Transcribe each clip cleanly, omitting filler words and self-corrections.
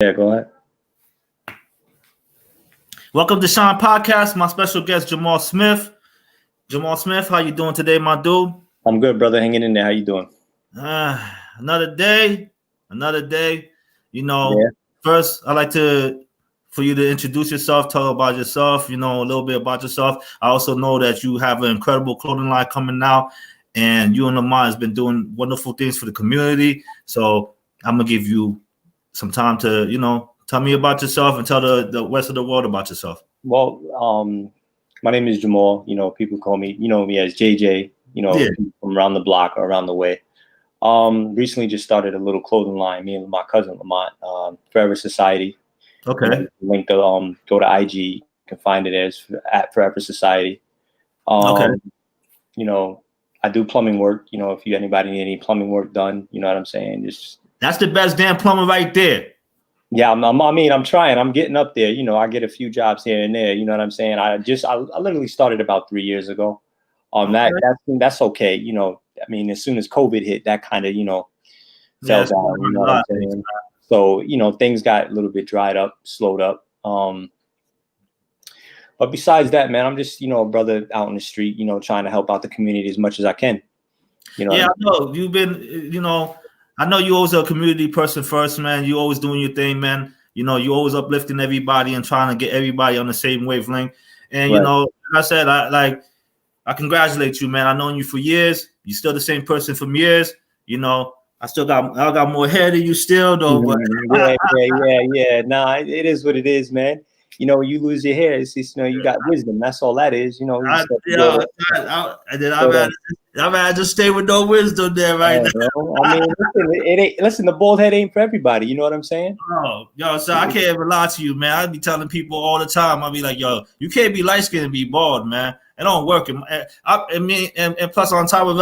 Yeah, go ahead. Welcome to Shyne Podcast. My special guest, Jamaul Smith. Jamaul Smith, how you doing today, my dude? I'm good, brother. Hanging in there. How you doing? Another day. First, I'd like for you to introduce yourself, tell about yourself, a little bit about yourself. I also know that you have an incredible clothing line coming out, and you and Lamar has been doing wonderful things for the community. So I'm going to give you some time to, tell me about yourself and tell the rest of the world about yourself. Well, my name is Jamaul. People call me, me as JJ, from around the block or around the way. Recently just started a little clothing line, me and my cousin Lamont, Forever Society. Okay. Link to go to IG. You can find it as at Forever Society. Okay. I do plumbing work. If anybody need any plumbing work done, you know what I'm saying? That's the best damn plumber right there. Yeah, I'm trying. I'm getting up there. I get a few jobs here and there. You know what I'm saying? I literally started about 3 years ago. Okay. That's okay. As soon as COVID hit, that kind of fell down. You know what I'm saying? So things got a little bit dried up, slowed up. But besides that, man, I'm just a brother out in the street. Trying to help out the community as much as I can. I know you've been. I know you always a community person first, man. You always doing your thing, man. You always uplifting everybody and trying to get everybody on the same wavelength. And right. Like I said, I congratulate you, man. I've known you for years. You're still the same person from years. I got more hair than you still, though. But yeah. Nah, it is what it is, man. When you lose your hair, it's just, you got wisdom. That's all that is. I'd rather just stay with no wisdom there right now. Listen, the bald head ain't for everybody. You know what I'm saying? Oh, so I can't even lie to you, man. I'd be telling people all the time. I'll be like, yo, you can't be light skinned and be bald, man. It don't work. And plus on top of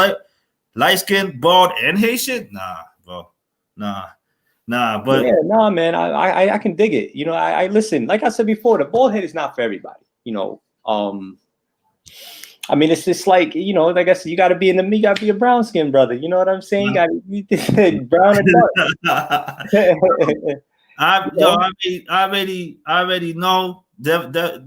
light skinned, bald, and Haitian, nah, bro, nah. But yeah, nah, man, I can dig it. I listen. Like I said before, the bald head is not for everybody. It's just like like I said, you got to be you got to be a brown skin brother. You know what I'm saying? You got to be brown and dark. I already know that.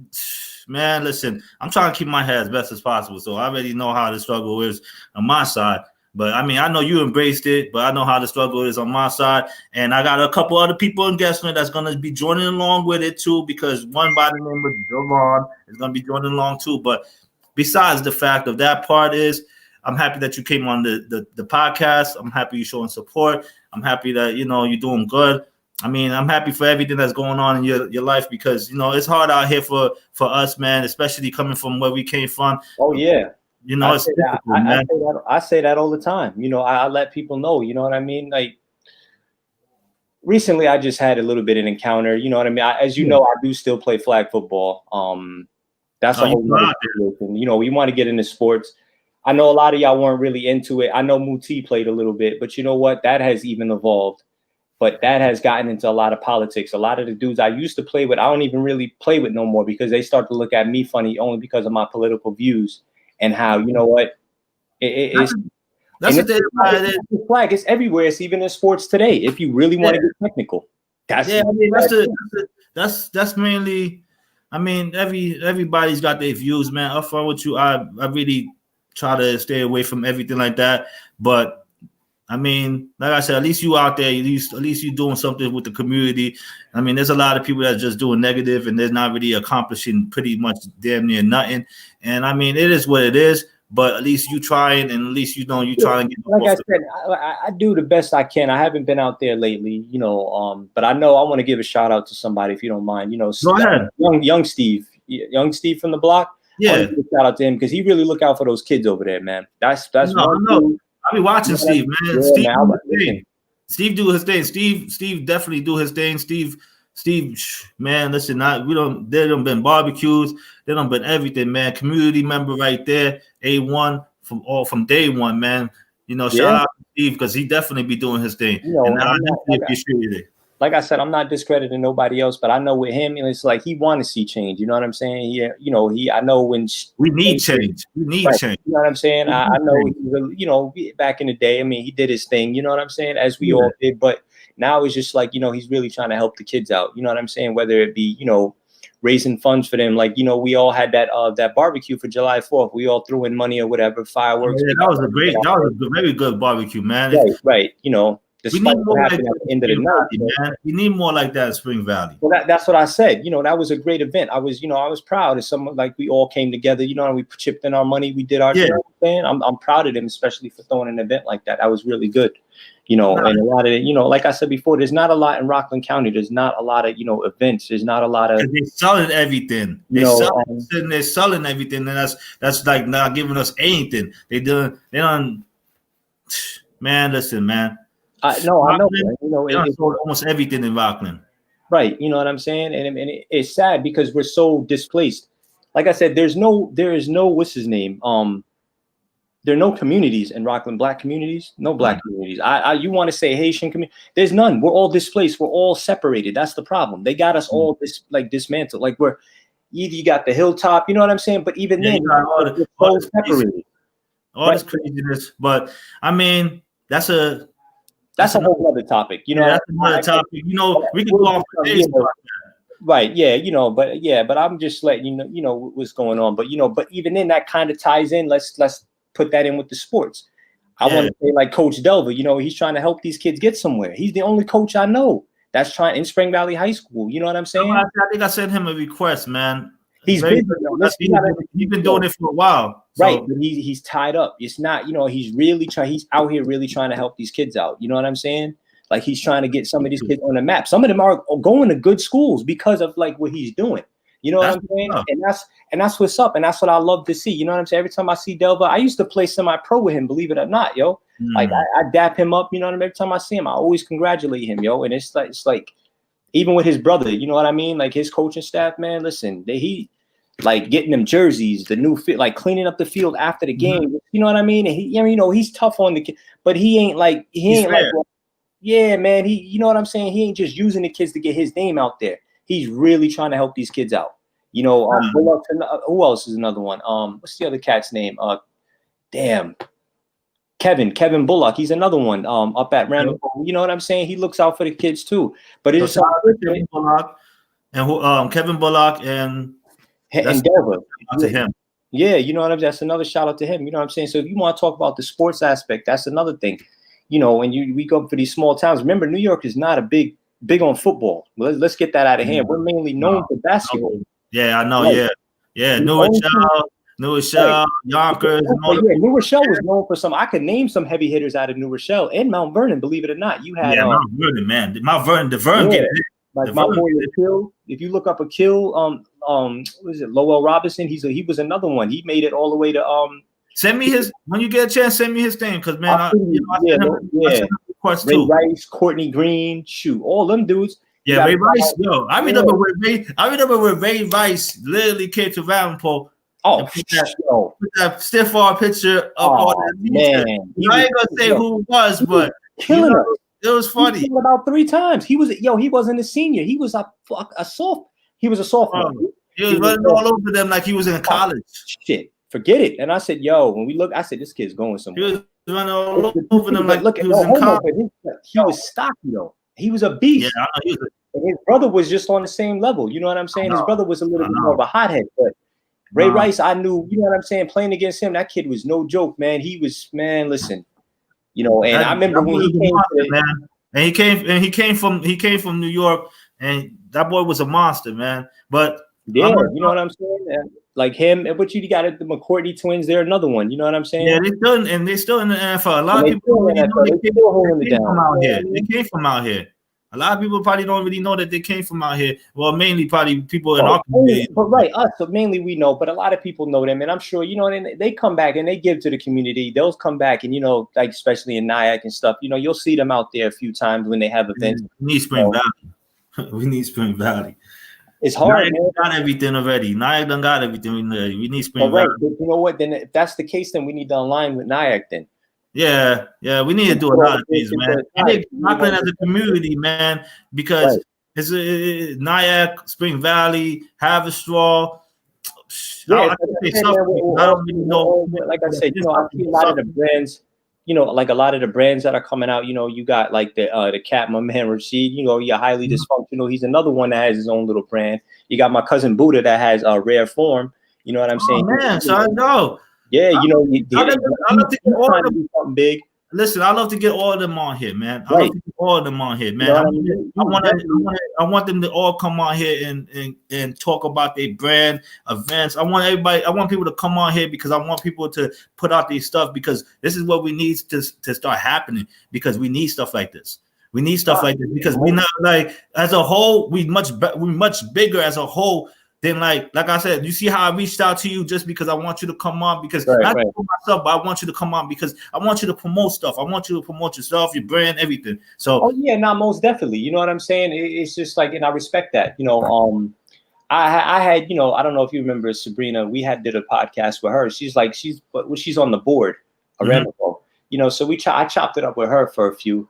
Man, listen, I'm trying to keep my hair as best as possible, so I already know how the struggle is on my side. But I know you embraced it, but I know how the struggle is on my side. And I got a couple other people in guest that's going to be joining along with it too, because one by the name of Devon is going to be joining along too. But besides the fact of that part is, I'm happy that you came on the podcast. I'm happy you're showing support. I'm happy that, you're doing good. I'm happy for everything that's going on in your life, because, it's hard out here for us, man, especially coming from where we came from. Oh, yeah. I say that all the time. I let people know, you know what I mean? Like, recently I just had a little bit of an encounter, you know what I mean? As you know, I do still play flag football. That's a whole nother situation. We want to get into sports. I know a lot of y'all weren't really into it. I know Muti played a little bit, but you know what? That has even evolved. But that has gotten into a lot of politics. A lot of the dudes I used to play with, I don't even really play with no more, because they start to look at me funny only because of my political views. And how, you know what, that's the thing about it. Flag, it's everywhere. It's even in sports today. If you really want to get technical, that's mainly. Everybody's got their views, man. Up front with you, I really try to stay away from everything like that. But like I said, at least you out there, at least you doing something with the community. There's a lot of people that's just doing negative and they're not really accomplishing pretty much damn near nothing. And it is what it is, but at least you trying, and at least you trying to get. Like I said, I do the best I can. I haven't been out there lately, but I know I want to give a shout out to somebody, if you don't mind. Go ahead. Young Steve from the block. Yeah, I want to give a shout out to him, because he really look out for those kids over there, man. That's no. I be watching Steve, man. Yeah, Steve do his thing. Steve definitely do his thing. Steve, man, listen, they done been barbecues, they done been everything, man. Community member right there, A1 from day one, man. Shout out to Steve, because he definitely be doing his thing. And I definitely appreciate it. Like I said, I'm not discrediting nobody else, but I know with him, it's like he want to see change. You know what I'm saying? I know when we need change. We need change. You know what I'm saying? I know, back in the day, he did his thing. You know what I'm saying? As we all did, but Now it's just like, he's really trying to help the kids out. You know what I'm saying? Whether it be, raising funds for them. Like, we all had that barbecue for July 4th. We all threw in money or whatever, fireworks. Yeah, that was a very good barbecue, man. Right. We need more like that at the end of the night, man. We need more like that in Spring Valley. Well, that's what I said. That was a great event. I was proud of someone, like, we all came together, and we chipped in our money. We did our thing. I'm proud of them, especially for throwing an event like that. That was really good. And a lot of it, like I said before, there's not a lot in Rockland County. There's not a lot of, events. There's not a lot of. They're selling everything. They're selling everything, and that's like not giving us anything. They done. Man, listen, man. I know. It's almost everything in Rockland. Right. You know what I'm saying? And it's sad because we're so displaced. Like I said, there is no, what's his name? There are no communities in Rockland, black communities, no black communities. You want to say Haitian community? There's none. We're all displaced. We're all separated. That's the problem. They got us all dismantled. Like, we're either you got the hilltop, you know what I'm saying? But even then, all separated. All this craziness. But I mean, that's a whole other topic. That's another topic. We can go off for days. Right. Yeah. But I'm just letting you know what's going on. But but even then, that kind of ties in. Let's put that in with the sports. I want to say, like, Coach Delver, he's trying to help these kids get somewhere. He's the only coach I know that's trying in Spring Valley High School. You know what I'm saying? I think I sent him a request, man. He's been doing it for a while. Right. But he's tied up. It's not, he's out here really trying to help these kids out. You know what I'm saying? Like, he's trying to get some of these kids on the map. Some of them are going to good schools because of, like, what he's doing. You know what I'm saying? And that's what's up. And that's what I love to see. You know what I'm saying? Every time I see Delva, I used to play semi-pro with him, believe it or not, yo. Like, I dap him up, you know what I mean? Every time I see him, I always congratulate him, yo. And it's like even with his brother, you know what I mean? Like, his coaching staff, man, listen, he like getting them jerseys, the new fit, like cleaning up the field after the game. You know what I mean? And he's tough on the kid, but he ain't like, yeah, man. You know what I'm saying? He ain't just using the kids to get his name out there. He's really trying to help these kids out. Bullock, who else is another one? What's the other cat's name? Kevin Bullock. He's another one. Up at Randall. You know what I'm saying? He looks out for the kids too. But it's Kevin Bullock and Kevin Bullock and Delver. To him. Yeah, you know what I'm saying? That's another shout out to him. You know what I'm saying? So if you want to talk about the sports aspect, that's another thing. And we go for these small towns. Remember, New York is not a big on football. Let's get that out of hand. We're mainly known for basketball. Yeah, I know. Right. Yeah. New Rochelle, Yonkers. New Rochelle was known for some. I could name some heavy hitters out of New Rochelle and Mount Vernon. Believe it or not, you had Mount Vernon, man. Mount Vernon, the Vern get it. Like my boy Akil. If you look up Akil, what is it? Lowell Robinson. He was another one. He made it all the way to Send me his when you get a chance. Send me his thing, because man, I send him Ray Rice, Courtney Green, shoot, all them dudes. Yeah, Ray Rice. Yo, I remember when Ray Rice literally came to Ravenport. Oh, put that stiff arm picture up on that man. I ain't gonna say who it was, but killing us. It was funny. About 3 times. He wasn't a senior. He was a sophomore. He was a sophomore. He was running all over them like he was in college. Shit, forget it. And I said, yo, when we look, I said, this kid's going somewhere. He was running all over them like he was in college. He was stocky though. He was a beast. Yeah, and his brother was just on the same level. You know what I'm saying? His brother was a little bit more of a hothead, but Ray Rice, I knew, you know what I'm saying? Playing against him, that kid was no joke, man. He was, man, listen, and I remember when he came he came from New York, and that boy was a monster, man. But yeah, you know what I'm saying? Like him, but you got the McCourtney twins. They're another one. You know what I'm saying? Yeah, they're still in the NFL. A lot of people they came from out here. A lot of people probably don't really know that they came from out here. Well, mainly probably people in our community. But right, us, so mainly we know, but a lot of people know them. And I'm sure, and they come back and they give to the community. They'll come back and, like especially in Nyack and stuff, you'll see them out there a few times when they have events. We need Spring Valley. We need Spring Valley. It's hard. Nyack got everything already. Nyack done got everything. We need Spring Valley. Right. But you know what? Then if that's the case, then we need to align with Nyack then. Yeah, we need to do a lot of things, man. I think Rockland as a community, man, because it's Nyack, Spring Valley, Haverstraw. I don't really know. Like I said, I see a lot of the brands. like a lot of the brands that are coming out, you got like the cat, my man Rashid, you're highly dysfunctional. He's another one that has his own little brand. You got my cousin Buddha that has a rare form. You know what I'm saying? Man, so I know. Yeah, I love to get all trying to do something big. Listen, I love to get all of them on here, man. I love to get all of them on here, man. I want them to all come on here and talk about their brand events. I want people to come on here because I want people to put out these stuff because this is what we need to start happening because we need stuff like this. We need stuff like this because we not like as a whole, we much bigger as a whole. Then like I said, you see how I reached out to you just because I want you to come on because not for myself, but I want you to come on because I want you to promote stuff. I want you to promote yourself, your brand, everything. So most definitely. You know what I'm saying? It's just like, and I respect that. I had, I don't know if you remember Sabrina. We did a podcast with her. She's on the board, Aramco. So I chopped it up with her for a few.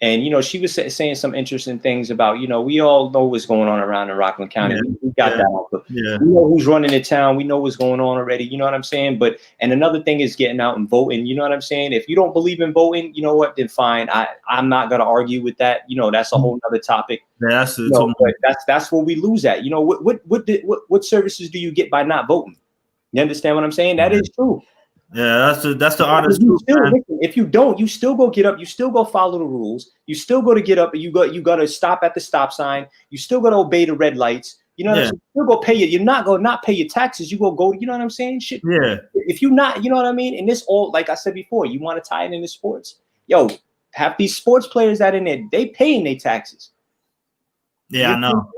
And, she was saying some interesting things about, we all know what's going on around in Rockland County. Yeah. We got that out. We know who's running the town. We know what's going on already. You know what I'm saying? And another thing is getting out and voting. You know what I'm saying? If you don't believe in voting, you know what? Then fine. I'm not going to argue with that. That's a whole other topic. Yeah, that's where we lose at. What services do you get by not voting? You understand what I'm saying? That is true. Yeah, that's the honest truth. If you don't, you still go get up. You still go follow the rules. You still go to get up. You got to stop at the stop sign. You still got to obey the red lights. You know what I'm saying? You still go pay it. You're not going to not pay your taxes. You go. You know what I'm saying? Shit. Yeah. If you not, you know what I mean. And this all, like I said before, you want to tie it into sports. Yo, have these sports players that in there, they paying their taxes. Yeah, I know.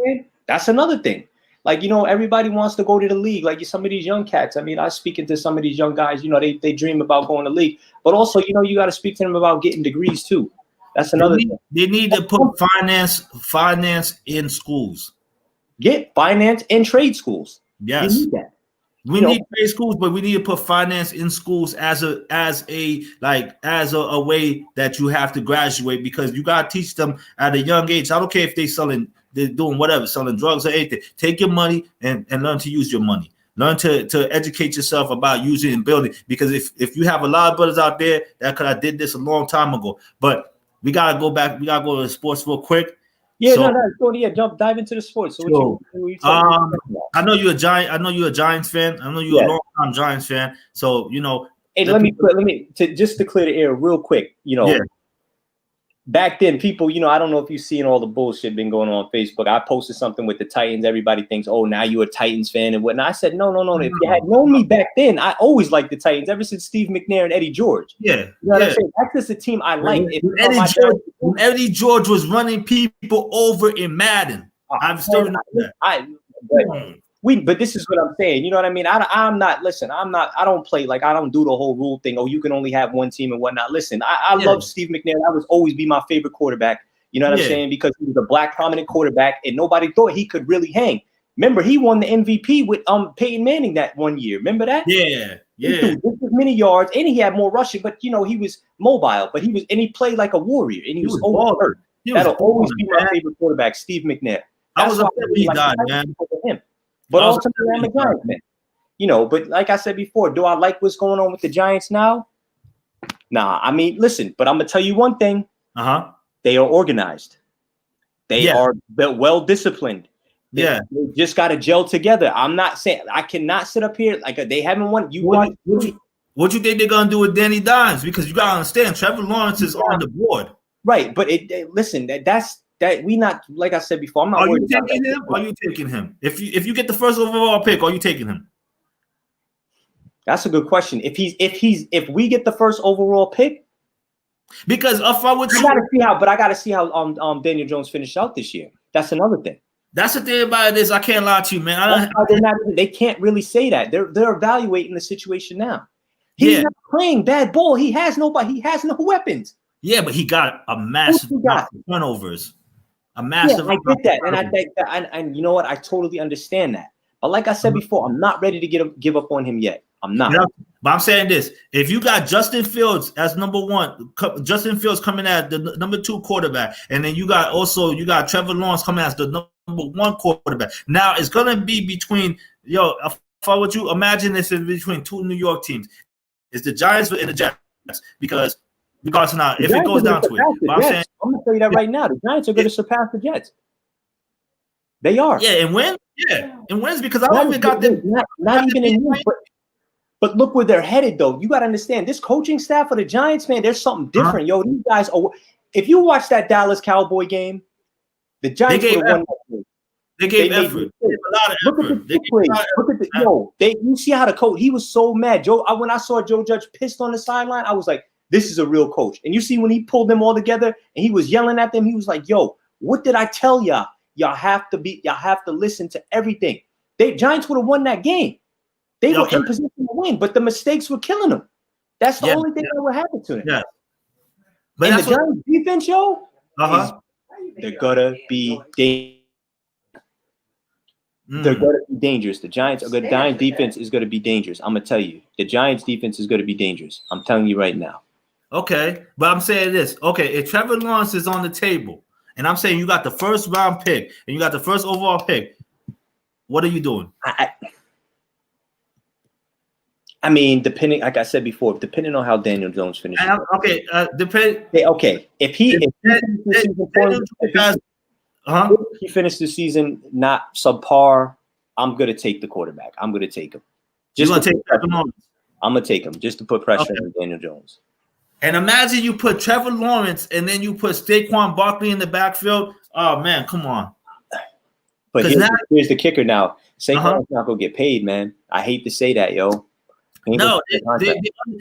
That's another thing. Like, everybody wants to go to the league. Like some of these young cats. I mean, I was speaking to some of these young guys, they dream about going to league. But also, you got to speak to them about getting degrees too. That's another thing. They need to put finance in schools. Get finance in trade schools. Yes. We need that. We need trade schools, but we need to put finance in schools as a way that you have to graduate because you got to teach them at a young age. I don't care if they're doing whatever, selling drugs or anything. Take your money and learn to use your money. Learn to educate yourself about using and building. Because if you have a lot of brothers out there that could have did this a long time ago, but we gotta go back. We gotta go to the sports real quick. Yeah, dive into the sports. So what you I know you're a Giant. I know you're a Giants fan. I know you're a long-time Giants fan. So Hey, let me just to clear the air real quick. Back then, people, I don't know if you've seen all the bullshit been going on Facebook. I posted something with the Titans. Everybody thinks, oh, now you're a Titans fan and whatnot. I said, no. If you had known me back then, I always liked the Titans ever since Steve McNair and Eddie George. Yeah. You know what I'm saying? That's just a team I like. When Eddie George was running people over in Madden. I'm still that. But this is what I'm saying. You know what I mean? I don't play like I don't do the whole rule thing. Oh, you can only have one team and whatnot. Listen, I love Steve McNair. That would always be my favorite quarterback. You know what I'm saying? Because he was a black prominent quarterback and nobody thought he could really hang. Remember, he won the MVP with Peyton Manning that one year. Remember that? Yeah. He threw just as many yards and he had more rushing, but he was mobile, but he played like a warrior and he was overhurt. That'll always be my favorite quarterback, Steve McNair. I was upset when he died, man. But also, I'm a Giants fan. But like I said before, do I like what's going on with the Giants now? Nah, I mean, listen, but I'm going to tell you one thing. They are organized. They are well disciplined. They just got to gel together. I'm not saying I cannot sit up here like they haven't won. What you think they're going to do with Danny Dimes? Because you got to understand, Trevor Lawrence is on the board. Right. But listen, that we not, like I said before, I'm not worried about that. Are you taking him? If you get the first overall pick, are you taking him? That's a good question. If we get the first overall pick, because if I would, I gotta see how Daniel Jones finished out this year. That's another thing. That's the thing about this. I can't lie to you, man. They can't really say that. They're evaluating the situation now. He's not playing bad ball. He has nobody. He has no weapons. Yeah, but he got a massive amount of turnovers. A massive. I get that, and I think that, and you know what? I totally understand that. But like I said before, I'm not ready to give up on him yet. I'm not. But I'm saying this: if you got Justin Fields as number one, Justin Fields coming at the number 2 quarterback, and then you got Trevor Lawrence coming as the number 1 quarterback. Now it's gonna be between if I would you imagine this is between 2 New York teams. It's the Giants and the Jets because now if it goes down to it, I'm going to tell you that right now. The Giants are going to surpass the Jets. They are. Yeah, and win. Yeah, and wins because I don't even got them. Not even in wins, but look where they're headed, though. You got to understand this coaching staff of the Giants, man. There's something different, yo. These guys are. If you watch that Dallas Cowboy game, the Giants would have won that game. They gave effort. They gave a lot of effort. Look at you see how the coach, he was so mad. When I saw Joe Judge pissed on the sideline, I was like, this is a real coach. And you see when he pulled them all together and he was yelling at them, he was like, yo, what did I tell y'all? Y'all have to listen to everything. Giants would have won that game. They were in position to win, but the mistakes were killing them. That's the only thing that would happen to them. Yeah. But and the Giants defense, yo, they're gonna be dangerous. They're going to be dangerous. The Giants defense is going to be dangerous. I'm going to tell you. The Giants defense is going to be dangerous. I'm telling you right now. Okay. But I'm saying this. Okay. If Trevor Lawrence is on the table, and I'm saying you got the first round pick and you got the first overall pick, what are you doing? I mean, depending, like I said before, depending on how Daniel Jones finishes. Okay. If he finished the season not subpar, I'm going to take the quarterback. I'm going to take him. I'm going to take him just to put pressure on Daniel Jones. And imagine you put Trevor Lawrence and then you put Saquon Barkley in the backfield. Oh, man, come on. But here's the kicker now. Saquon's not going to get paid, man. I hate to say that, yo. No,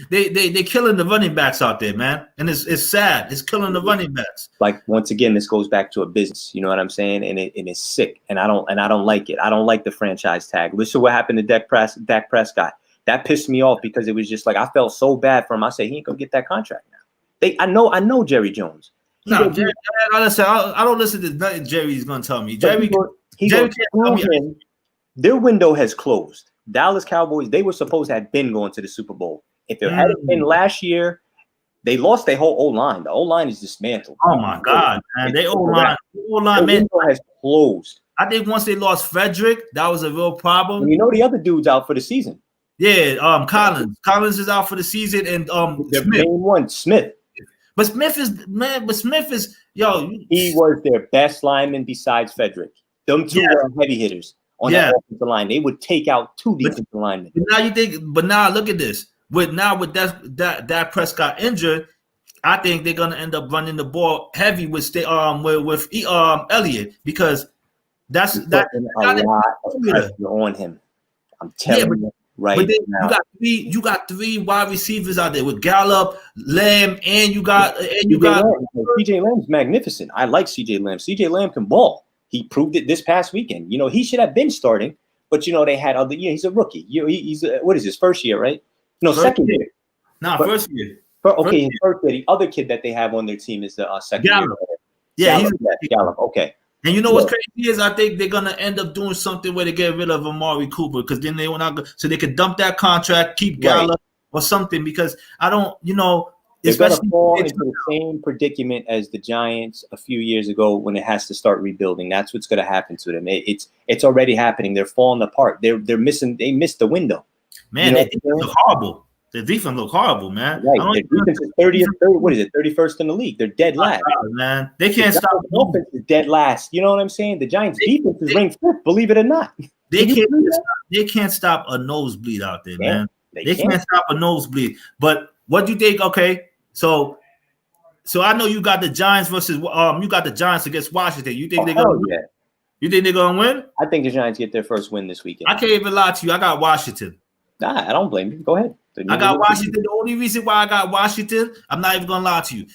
they're killing the running backs out there, man, and it's sad. It's killing the running backs. Like once again, this goes back to a business. You know what I'm saying? And it's sick, and I don't like it. I don't like the franchise tag. Listen, to what happened to Dak Prescott. That pissed me off because it was just like I felt so bad for him. I said he ain't gonna get that contract now. I know Jerry Jones. No, Jerry, I don't listen to nothing Jerry's gonna tell me. Jerry can't tell me. Their window has closed. Dallas Cowboys, they were supposed to have been going to the Super Bowl. If it hadn't been last year, they lost their whole O-line. The O-line is dismantled. Oh, my God, man. Their O-line, man, has closed. I think once they lost Frederick, that was a real problem. And you know the other dude's out for the season. Yeah, Collins. Collins is out for the season, and the main one, Smith. But Smith is, yo. He was their best lineman besides Frederick. Them two were heavy hitters. On that offensive line, they would take out two defensive linemen. But now look at this. With that Prescott injured, I think they're gonna end up running the ball heavy with Elliott because that's a lot of pressure on him. I'm telling you right now. You got three wide receivers out there with Gallup, Lamb, and you got CJ Lamb's magnificent. I like CJ Lamb. CJ Lamb can ball. He proved it this past weekend. You know, he should have been starting, but they had other. He's a rookie. He's what is his first year, right? No, second year. First year. First year. The other kid that they have on their team is the second Gallup. year. Yeah, Gallup. Okay. And you know what's crazy is I think they're gonna end up doing something where they get rid of Amari Cooper because then they will not so they could dump that contract, keep Gallup or something because I don't, They're going to fall into the same predicament as the Giants a few years ago when it has to start rebuilding. That's what's going to happen to them. It's already happening. They're falling apart. They missed the window. Man, they look horrible. The defense look horrible, man. Right. Their defense is 31st in the league. They're dead last. Man, they can't stop. The offense is dead last. You know what I'm saying? The Giants' defense is ranked fifth, believe it or not. They can't stop a nosebleed out there, man. They can't stop a nosebleed. But what do you think? Okay. So I know you got the Giants versus you got the Giants against Washington. You think they're gonna win? You think they're gonna win? I think the Giants get their first win this weekend. I can't even lie to you. I got Washington. Nah, I don't blame you. Go ahead. I got Washington. The only reason why I got Washington, I'm not even gonna lie to you.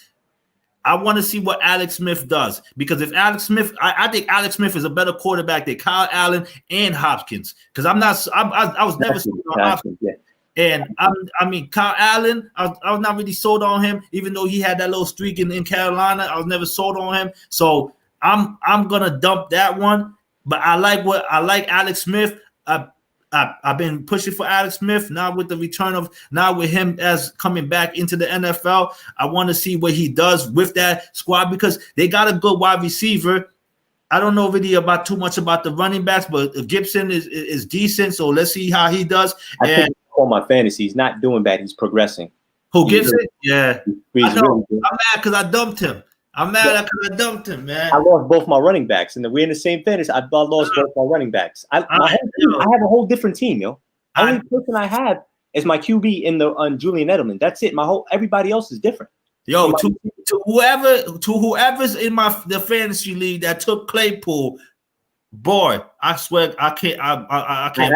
I want to see what Alex Smith does because if Alex Smith, I think Alex Smith is a better quarterback than Kyle Allen and Hopkins. Because I was never sold on Hopkins. Yeah. And Kyle Allen, I was not really sold on him, even though he had that little streak in Carolina. I was never sold on him. So I'm gonna dump that one. But I like Alex Smith. I've been pushing for Alex Smith now with the return of with him as coming back into the NFL. I want to see what he does with that squad because they got a good wide receiver. I don't know really too much about the running backs, but Gibson is decent. So let's see how he does. call my fantasy. He's not doing bad. He's progressing. Who gets it? Yeah. I know. Really I'm mad because I dumped him. Man. I lost both my running backs, and we're in the same fantasy. I lost both my running backs. I have a whole different team, yo. Only person I have is my QB on Julian Edelman. That's it. Everybody else is different. Yo, to whoever's in the fantasy league that took Claypool, boy, I swear I can't. I can't.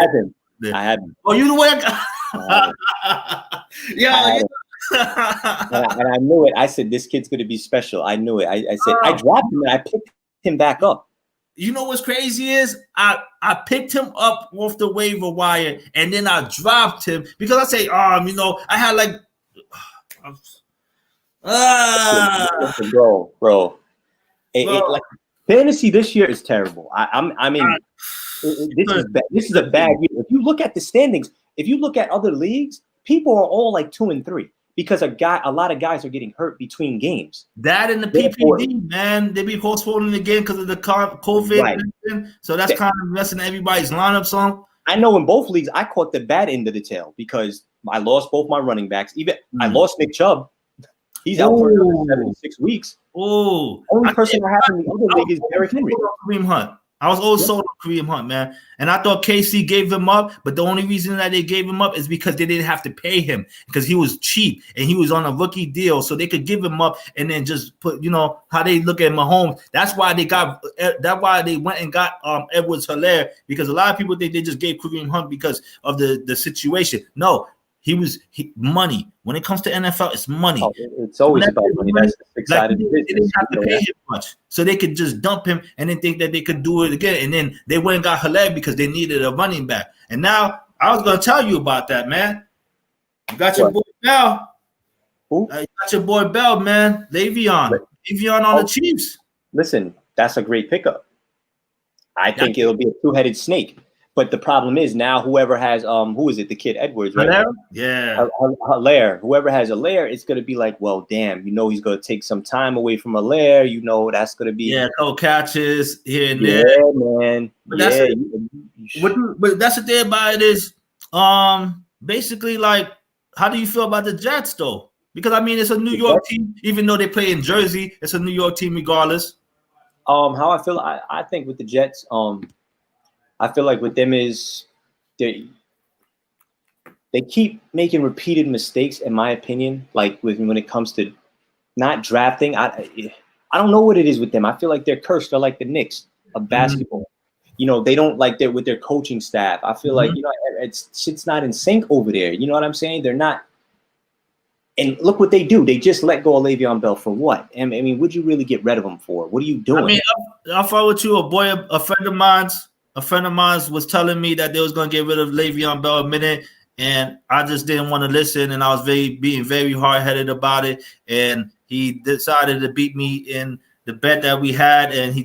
I had him. Oh, you the way? Yeah. And I knew it. I said, this kid's going to be special. I knew it. I said, I dropped him and I picked him back up. You know what's crazy is I picked him up off the waiver wire and then I dropped him because I say, I had like, bro. Like fantasy this year is terrible. This is a bad year. If you look at the standings, if you look at other leagues, people are all like 2 and 3 because a lot of guys are getting hurt between games. That and the PPD, man, they be postponing the game because of the COVID. Right. So that's kind of messing everybody's lineups on. I know in both leagues, I caught the bad end of the tail because I lost both my running backs. I lost Nick Chubb. He's out for 6 weeks. Oh, only person I have in the other league is Derrick Henry. Kareem Hunt. I was always sold on Kareem Hunt, man. And I thought KC gave him up, but the only reason that they gave him up is because they didn't have to pay him because he was cheap and he was on a rookie deal. So they could give him up and then just put, how they look at Mahomes. That's why they went and got Edwards-Helaire, because a lot of people think they just gave Kareem Hunt because of the situation. No. Money. When it comes to NFL, it's money. Oh, it's always about money. That's the exciting business. They didn't have to pay him much. So they could just dump him and then think that they could do it again. And then they went and got Helaire because they needed a running back. And now I was going to tell you about that, man. You got your boy Bell. Who? You got your boy Bell, man. Le'Veon on the Chiefs. Listen, that's a great pickup. I think it'll be a two-headed snake. But the problem is now whoever has who is it? The kid Edwards, right? Helaire? Yeah. Helaire. Whoever has Helaire, it's gonna be like, well, damn, he's gonna take some time away from Helaire. That's gonna be couple catches here and there. Yeah, man. But that's the thing about it is basically like, how do you feel about the Jets though? Because it's a New York team, even though they play in Jersey, it's a New York team regardless. How I feel, I think with the Jets, I feel like with them is they keep making repeated mistakes, in my opinion. Like when it comes to not drafting, I don't know what it is with them. I feel like they're cursed. They're like the Knicks of basketball. They don't like that with their coaching staff. I feel like shit's not in sync over there. You know what I'm saying? They're not. And look what they do. They just let go of Le'Veon Bell for what? Would you really get rid of him for? What are you doing? I'll follow with you. A friend of mine was telling me that they was going to get rid of Le'Veon Bell a minute, and I just didn't want to listen, and I was being very hard-headed about it, and he decided to beat me in the bet that we had, and he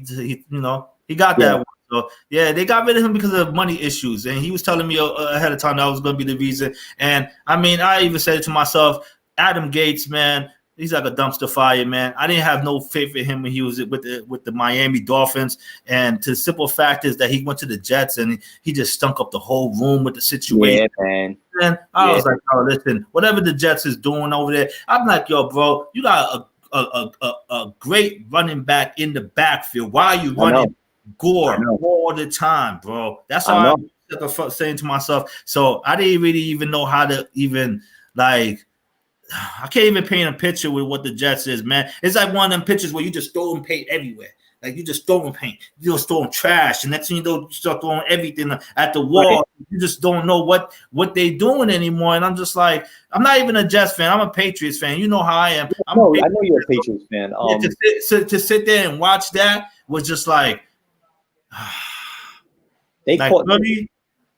got that one. So, yeah, they got rid of him because of money issues, and he was telling me ahead of time that was going to be the reason. And, I even said it to myself, Adam Gates, man, he's like a dumpster fire, man. I didn't have no faith in him when he was with the Miami Dolphins. And the simple fact is that he went to the Jets and he just stunk up the whole room with the situation. Yeah, man. And I was like, oh, listen, whatever the Jets is doing over there, I'm like, yo, bro, you got a great running back in the backfield. Why are you running Gore all the time, bro? That's all I'm saying to myself. So I didn't really even know how to even I can't even paint a picture with what the Jets is, man. It's like one of them pictures where you just throwing paint everywhere. Like you just throwing paint, you just throwing trash, and next thing you know, you start throwing everything at the wall. Right. You just don't know what they doing anymore. And I'm just like, I'm not even a Jets fan. I'm a Patriots fan. You know how I am. I know you're a Patriots fan. To sit there and watch that was just like,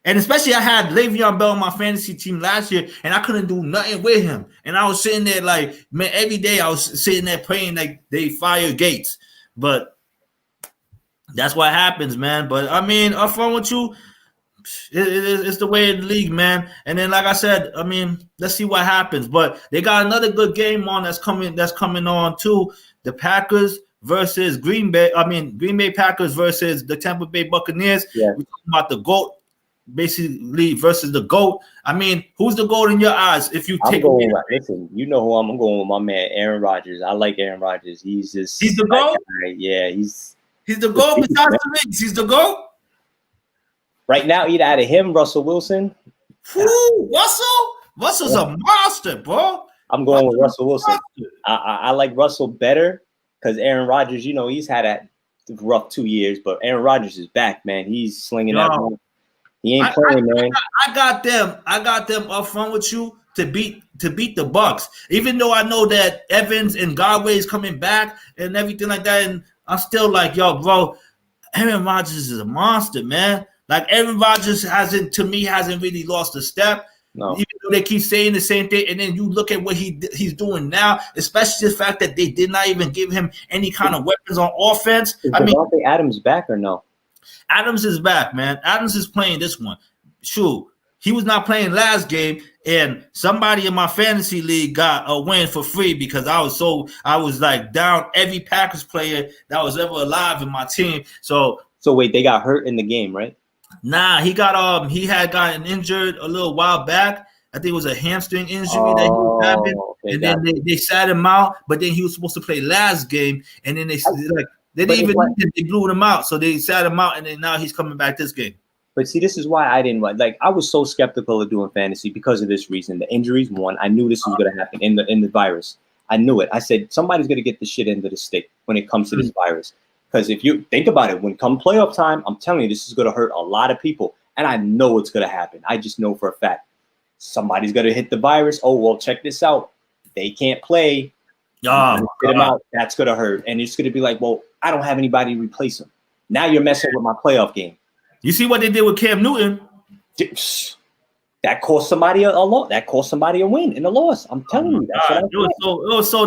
and especially I had Le'Veon Bell on my fantasy team last year, and I couldn't do nothing with him. And I was sitting there like, man, every day I was sitting there praying like they fire Gates. But that's what happens, man. But I'm fun with you. It's the way of the league, man. And then, like I said, let's see what happens. But they got another good game on that's coming on too. The Packers versus Green Bay. Green Bay Packers versus the Tampa Bay Buccaneers. Yeah. We're talking about the GOAT. basically versus the GOAT. I mean, who's the GOAT in your eyes? If you take listen, you know who I'm going with, my man Aaron Rodgers. I like Aaron Rodgers. He's the GOAT. Yeah, he's the GOAT. Besides the rings, he's the GOAT. Right now, either out of him, Russell Wilson. Russell's a monster, bro. I'm going with Russell Wilson. I like Russell better because Aaron Rodgers, you know, he's had a rough 2 years, but Aaron Rodgers is back, man. He's slinging that ball. He ain't playing, man. I got them up front with you to beat the Bucks. Even though I know that Evans and Godway is coming back and everything like that, and I'm still like, yo, bro, Aaron Rodgers is a monster, man. Like Aaron Rodgers hasn't really lost a step. No. Even though they keep saying the same thing, and then you look at what he's doing now, especially the fact that they did not even give him any kind of weapons on offense. Is Devontae Adams back or no? Adams is back, man. Adams is playing this one. Sure, he was not playing last game, and somebody in my fantasy league got a win for free because I was like down every Packers player that was ever alive in my team. So wait, they got hurt in the game, right? Nah, he had gotten injured a little while back. I think it was a hamstring injury that he was having, okay, and then they sat him out. But then he was supposed to play last game, and then they didn't even need him. They blew him out, so they sat him out, and then now he's coming back this game. But see, this is why I didn't like. I was so skeptical of doing fantasy because of this reason. The injuries, one, I knew this was going to happen in the virus. I knew it. I said somebody's going to get the shit into the stick when it comes to this virus. Because if you think about it, when come playoff time, I'm telling you, this is going to hurt a lot of people. And I know it's going to happen. I just know for a fact. Somebody's going to hit the virus. Oh, well, check this out. They can't play. Get them out. That's going to hurt. And it's going to be like, well, I don't have anybody to replace him. Now you're messing with my playoff game. You see what they did with Cam Newton? That cost somebody a loss. That cost somebody a win and a loss. I'm telling you. It was so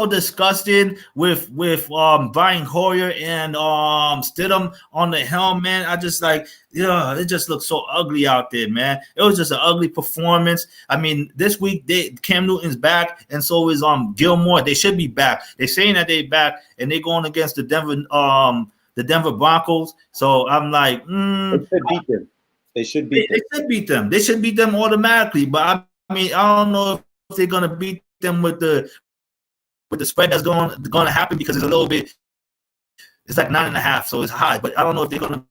disgusting with Brian Hoyer and Stidham on the helm, man. I just like, it just looks so ugly out there, man. It was just an ugly performance. I mean, this week Cam Newton's back, and so is Gilmore. They should be back. They're saying that they're back, and they're going against the Denver Broncos. So I'm like, they should beat them. They should beat them. They should beat them. They should beat them automatically. But I mean, I don't know if they're gonna beat them with the spread that's going to happen because it's a little bit. It's like 9.5, so it's high. But I don't know if they're gonna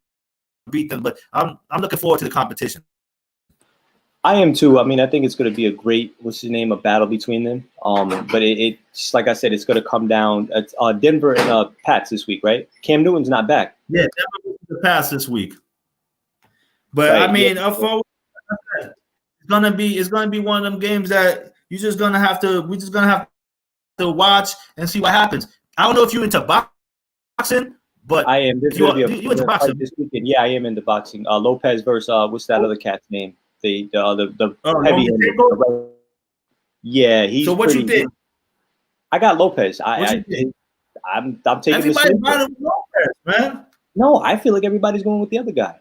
beat them. But I'm looking forward to the competition. I am too. I mean, I think it's going to be a great, a battle between them. But it just like I said, it's going to come down. It's Denver and Pats this week, right? Cam Newton's not back. Yeah, Denver is the Pats this week. But right, I mean, it's gonna be one of them games that we're just gonna have to watch and see what happens. I don't know if you're into boxing, but I am. There's going to be a boxing this weekend. Yeah, I am into boxing. Lopez versus what's that other cat's name? The heavy. Yeah, he's. So what you think? I got Lopez. I'm taking. Everybody's buying Lopez, man. No, I feel like everybody's going with the other guy.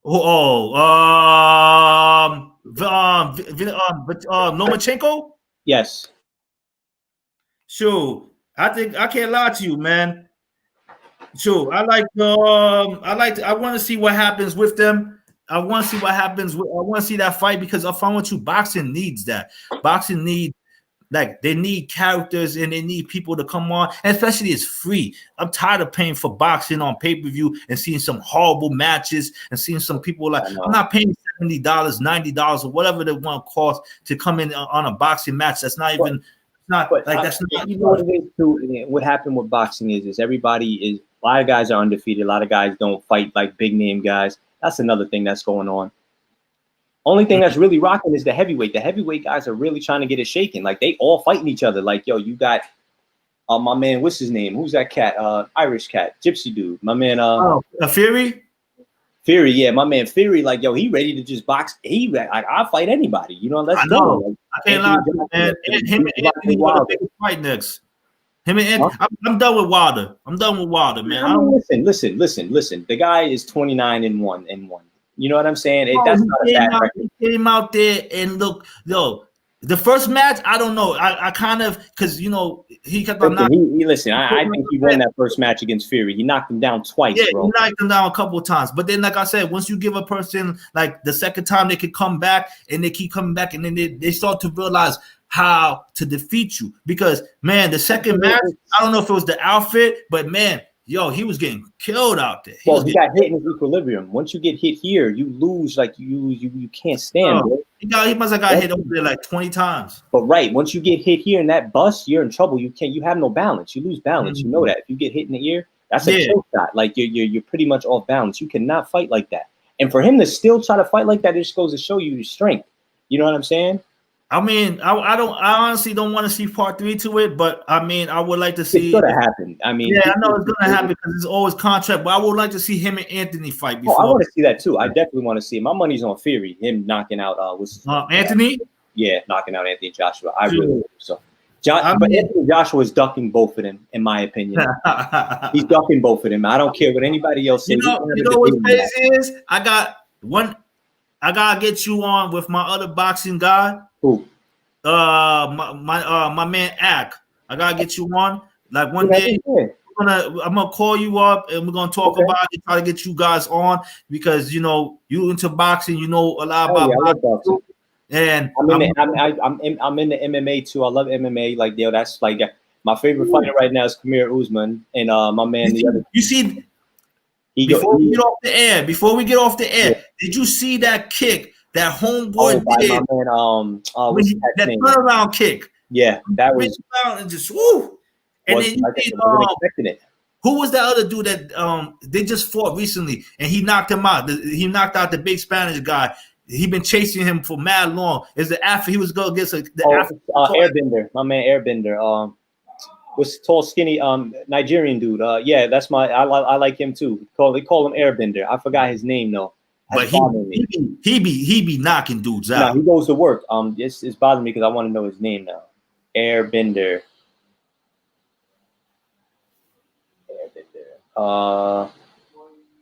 Lomachenko? Yes. Sure. I think I can't lie to you, man. Sure. I want to see what happens with them. I want to see what happens. I want to see that fight because if I want you, boxing needs that. Boxing needs. Like they need characters and they need people to come on, and especially it's free. I'm tired of paying for boxing on pay-per-view and seeing some horrible matches and seeing some people like I'm not paying $70, $90 or whatever they want to cost to come in on a boxing match. That's not even that's not. You know what it is too. What happened with boxing is everybody is a lot of guys are undefeated. A lot of guys don't fight like big name guys. That's another thing that's going on. Only thing that's really rocking is the heavyweight. The heavyweight guys are really trying to get it shaken. Like they all fighting each other. Like, yo, you got my man, what's his name? Who's that cat? Irish cat, gypsy dude. My man Fury? Fury, yeah, my man Fury, like, yo, he ready to just box. I'll fight anybody. You know, let's go. Like, I can't lie to you, man. Him and Anthony want a big fight next. Him and Anthony, I'm done with Wilder. I'm done with Wilder, man. I mean, listen. The guy is 29-1. You know what I'm saying? That's not a bad record. He came out there and look, yo, The first match, I don't know. I kind of because he kept on knocking. Listen, I think he won that first match against Fury. He knocked him down twice, bro. He knocked him down a couple of times. But then, like I said, once you give a person like the second time, they can come back and they keep coming back, and then they start to realize how to defeat you. Because man, the second match, I don't know if it was the outfit, but man, he was getting killed out there. He got hit in his equilibrium. Once you get hit here, you lose. Like you can't stand. Bro. He must have got hit over there like 20 times. But right, once you get hit here in that bust, you're in trouble. You have no balance. You lose balance. You know that. If you get hit in the ear, that's a kill shot. Like you're pretty much off balance. You cannot fight like that. And for him to still try to fight like that, it just goes to show you your strength. You know what I'm saying? I mean, I honestly don't want to see part 3 to it, but I mean, I would like to see. It's gonna happen. I mean, I know it's gonna happen because it's always contract. But I would like to see him and Anthony fight before. I want to see that too. I definitely want to see it. My money's on Fury. Him knocking out Anthony. Yeah, knocking out Anthony Joshua. I really hope so. But Anthony Joshua is ducking both of them, in my opinion. He's ducking both of them. I don't care what anybody else says. You know what's crazy is I gotta get you on with my other boxing guy. Who? My man Ak. I gotta get you on. Like one day, I'm gonna call you up and we're gonna talk about it. Try to get you guys on because you into boxing. You know a lot about boxing. And I'm in the MMA too. I love MMA. Like that's like my favorite fighter right now is Kamaru Usman and my man. You see, before we get off the air, did you see that kick? That homeboy did. That turnaround kick. Yeah, that was. And just woo. And then expecting it. Who was that other dude that they just fought recently and he knocked him out? He knocked out the big Spanish guy. He been chasing him for mad long. Is the after he was going against Airbender? My man Airbender. Was tall, skinny, Nigerian dude. Yeah, that's I like him too. They call him Airbender. I forgot his name though. But he be knocking dudes out. No, he goes to work. It's bothering me because I want to know his name now. Airbender.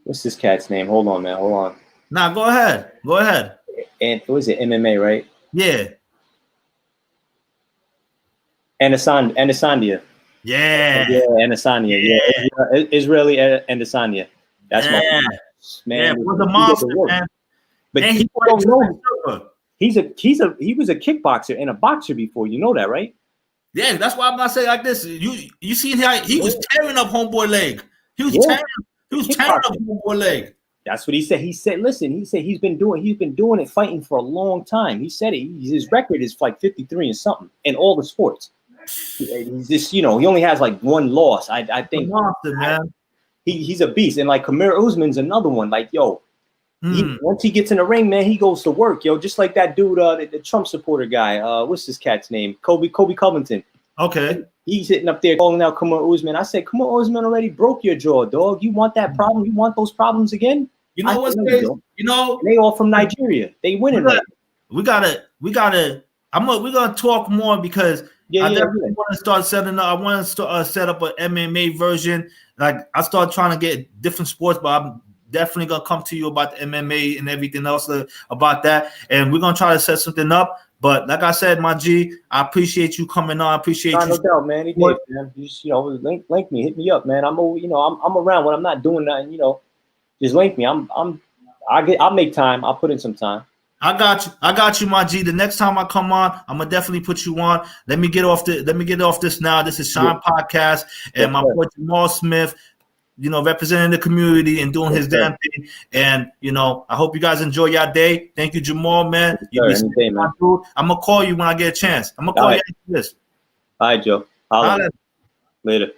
What's this cat's name? Hold on, man. Hold on. Nah, go ahead. And what is it? MMA, right? Yeah. Adesanya. Yeah. Yeah, Adesanya. Yeah. Israeli Adesanya. That's my man. Was a monster, man. But and he don't know. He was a kickboxer and a boxer before. You know that, right? Yeah, that's why I'm not saying like this. You see how he was tearing up homeboy leg. He was tearing up homeboy leg. That's what he said. He said, listen, he's been doing it fighting for a long time. He said it. His record is like 53 and something in all the sports. He's just, he only has like one loss. I think monster, man. He's a beast. And like Kamaru Usman's another one. Like, once he gets in the ring, man, he goes to work, just like that dude, the Trump supporter guy. What's this cat's name? Kobe Covington. Okay. He's sitting up there calling out Kamaru Usman. I said, Kamaru Usman already broke your jaw, dog. You want that problem? You want those problems again? You know what's crazy? They all from Nigeria. They winning. We're gonna talk more because I definitely want to start setting up. I want to set up an MMA version. Like I start trying to get different sports, but I'm definitely gonna come to you about the MMA and everything else about that. And we're gonna try to set something up. But like I said, my G, I appreciate you coming on. I appreciate you. No doubt, man. He did, man. You just, link me, hit me up, man. I'm around when I'm not doing nothing. Just link me. I'll make time. I'll put in some time. I got you, my G. The next time I come on, I'm gonna definitely put you on. Let me get off this now. This is Shyne Podcast, and my boy Jamaul Smith, representing the community and doing his damn thing. And I hope you guys enjoy your day. Thank you, Jamaul, man. I'm gonna call you when I get a chance. I'm gonna call you after this. All right, Joe. Later.